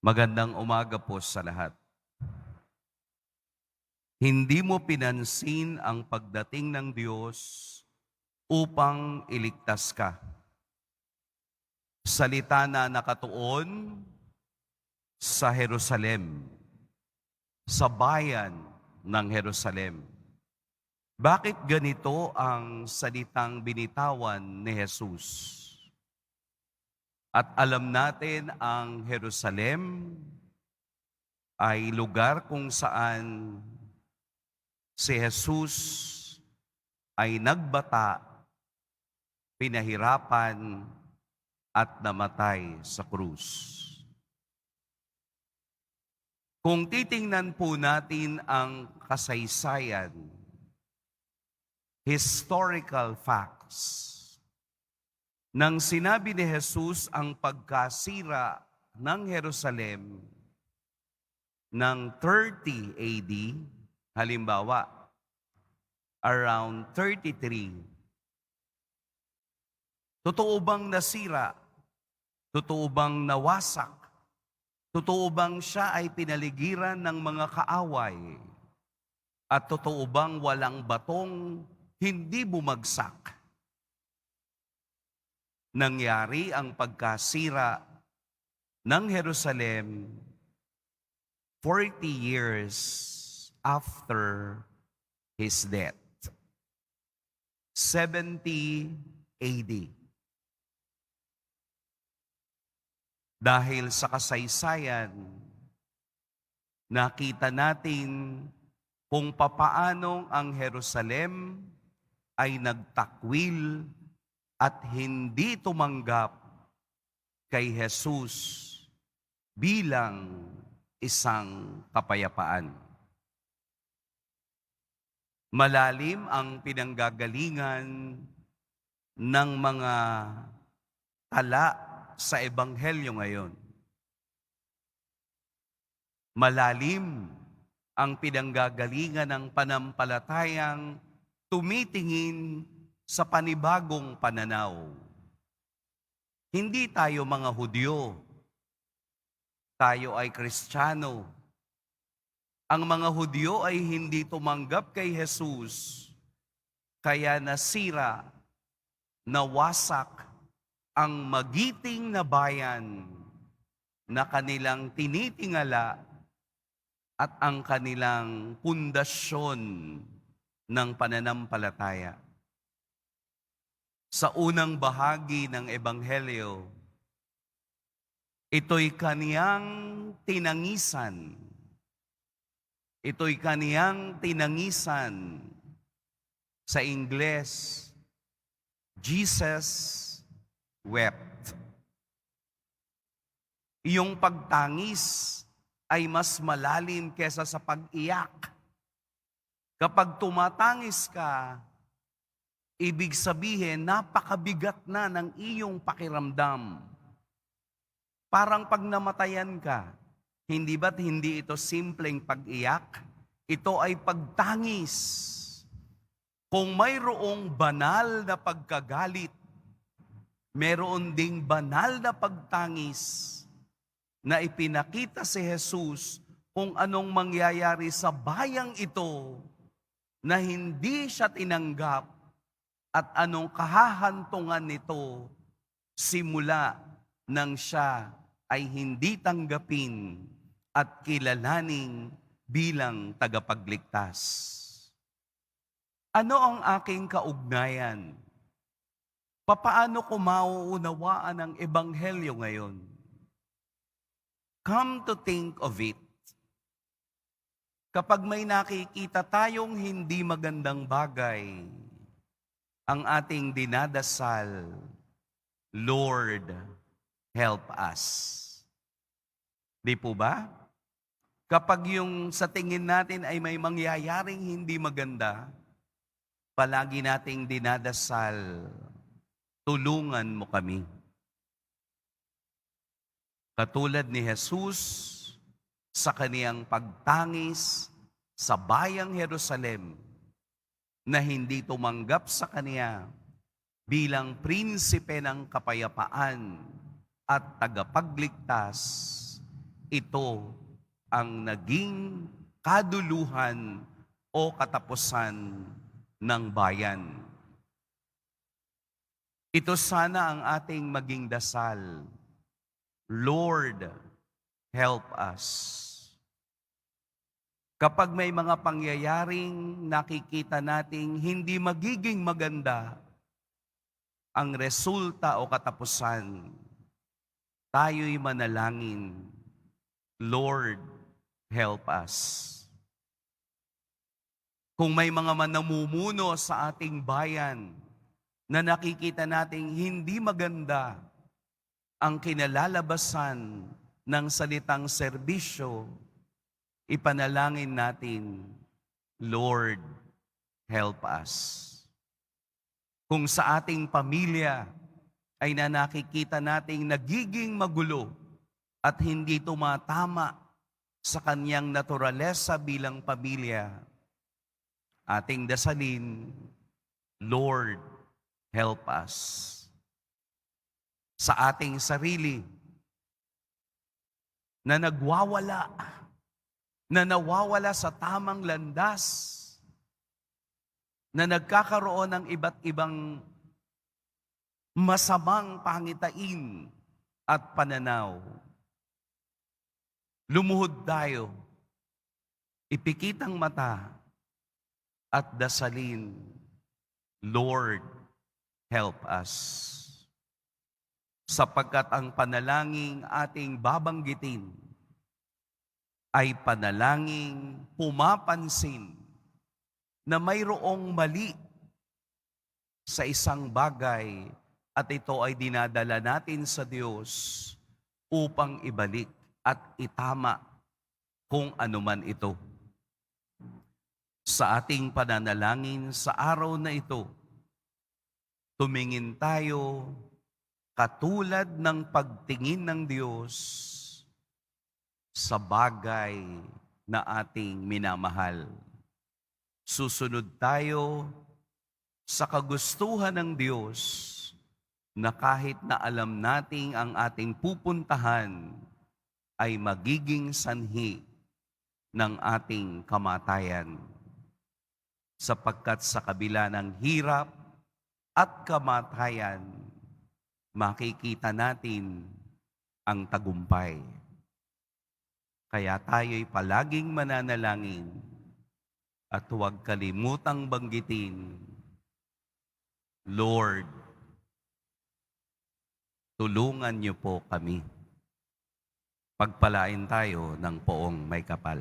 Magandang umaga po sa lahat. Hindi mo pinansin ang pagdating ng Diyos upang iligtas ka. Salita na nakatuon sa Jerusalem, sa bayan ng Jerusalem. Bakit ganito ang salitang binitawan ni Jesus? At alam natin ang Jerusalem ay lugar kung saan si Jesus ay nagbata, pinahirapan, at namatay sa krus. Kung titingnan po natin ang kasaysayan, historical facts, nang sinabi ni Jesus ang pagkasira ng Jerusalem ng 30 AD, halimbawa, around 33, totoo bang nasira? Totoo bang nawasak? Totoo bang siya ay pinaligiran ng mga kaaway? At totoo bang walang batong hindi bumagsak? Nangyari ang pagkasira ng Jerusalem 40 years after his death. 70 AD. Dahil sa kasaysayan, nakita natin kung papaanong ang Jerusalem ay nagtakwil at hindi tumanggap kay Jesus bilang isang kapayapaan. Malalim ang pinanggagalingan ng mga tala sa Ebanghelyo ngayon. Malalim ang pinanggagalingan ng panampalatayang tumitingin sa panibagong pananaw. Hindi tayo mga Hudyo. Tayo ay Kristiyano. Ang mga Hudyo ay hindi tumanggap kay Jesus, kaya nasira, nawasak ang magiting na bayan na kanilang tinitingala at ang kanilang pundasyon ng pananampalataya. Sa unang bahagi ng Ebanghelyo, ito'y kaniyang tinangisan. Ito'y kaniyang tinangisan. Sa Ingles, Jesus wept. Iyong pagtangis ay mas malalim kesa sa pag-iyak. Kapag tumatangis ka, ibig sabihin, napakabigat na ng iyong pakiramdam. Parang pag namatayan ka, hindi ba't hindi ito simpleng pag-iyak? Ito ay pagtangis. Kung mayroong banal na pagkagalit, meron ding banal na pagtangis na ipinakita si Jesus kung anong mangyayari sa bayang ito na hindi siya tinanggap at anong kahahantungan nito simula nang siya ay hindi tanggapin at kilalaning bilang tagapagligtas. Ano ang aking kaugnayan? Papaano ko mauunawaan ang Ebanghelyo ngayon? Come to think of it, kapag may nakikita tayong hindi magandang bagay, ang ating dinadasal, Lord, help us. Di po ba? Kapag yung sa tingin natin ay may mangyayaring hindi maganda, palagi nating dinadasal, tulungan mo kami. Katulad ni Jesus sa kaniyang pagtangis sa bayang Jerusalem na hindi tumanggap sa kaniya bilang prinsipe ng kapayapaan at tagapagligtas, ito ang naging kaduluhan o katapusan ng bayan. Ito sana ang ating maging dasal. Lord, help us. Kapag may mga pangyayaring nakikita nating hindi magiging maganda ang resulta o katapusan, tayo'y manalangin, Lord, help us. Kung may mga namumuno sa ating bayan na nakikita nating hindi maganda ang kinalalabasan ng salitang serbisyo, ipanalangin natin, Lord, help us. Kung sa ating pamilya ay nakikita nating nagiging magulo at hindi tumatama sa kanyang naturalesa bilang pamilya, ating dasalin, Lord, help us. Sa ating sarili na nawawala sa tamang landas, na nagkakaroon ng iba't ibang masamang pangitain at pananaw. Lumuhod tayo, ipikit ang mata at dasalin, Lord, help us. Sapagkat ang panalangin ating babanggitin ay panalangin pumapansin na mayroong mali sa isang bagay at ito ay dinadala natin sa Diyos upang ibalik at itama kung anuman ito. Sa ating pananalangin sa araw na ito, tumingin tayo katulad ng pagtingin ng Diyos sa bagay na ating minamahal. Susunod tayo sa kagustuhan ng Diyos na kahit na alam nating ang ating pupuntahan ay magiging sanhi ng ating kamatayan. Sapagkat sa kabila ng hirap at kamatayan, makikita natin ang tagumpay. Kaya tayo'y palaging mananalangin at huwag kalimutang banggitin, Lord, tulungan niyo po kami. Pagpalain tayo ng poong may kapal.